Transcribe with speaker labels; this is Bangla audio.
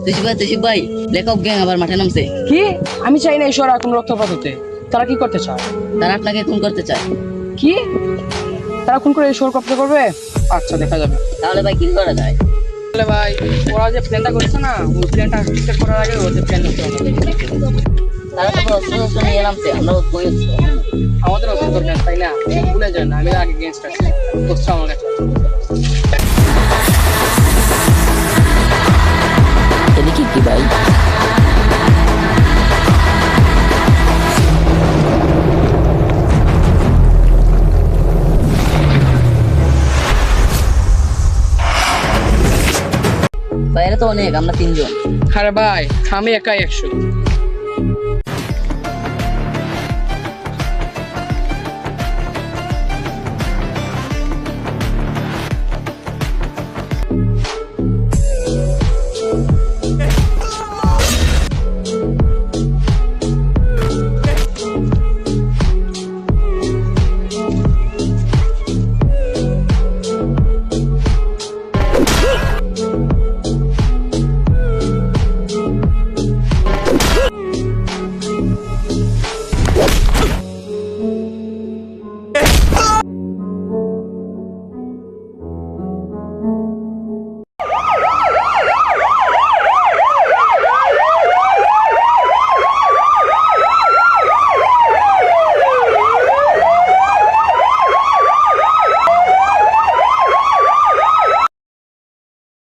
Speaker 1: তুষিব ভাই লেখক গ্যাং আবার মাঠে নামছে।
Speaker 2: কি? আমি চাই না ঈশ্বর এখন রক্তপাত হতে। তারা কি করতে চায়?
Speaker 1: তারা আপনাকে খুন করতে চায়।
Speaker 2: কি? তারা খুন করে ঈশ্বর কব্জা করবে? আচ্ছা, দেখা যাবে।
Speaker 1: তাহলে ভাই কি করা যায়?
Speaker 2: তাহলে ভাই, ওরা যে প্ল্যানটা করছে না, ওই প্ল্যানটা ঠিকঠাক করার আগে ওদের প্ল্যান করতে হবে।
Speaker 1: তারা তো অস্ত্র নিয়ে নামছে, আমরা কই অস্ত্র?
Speaker 2: আমাদের অস্ত্র দরকার, তাই না? ভুলে যায় না, আমি আগে গেস্ট আছি, অস্ত্র আমার কাছে আছে।
Speaker 1: এদিকে কি ভাই? ভাই এরা তো অনেক, আমরা 3 জন।
Speaker 2: আরে ভাই, আমি একাই 100।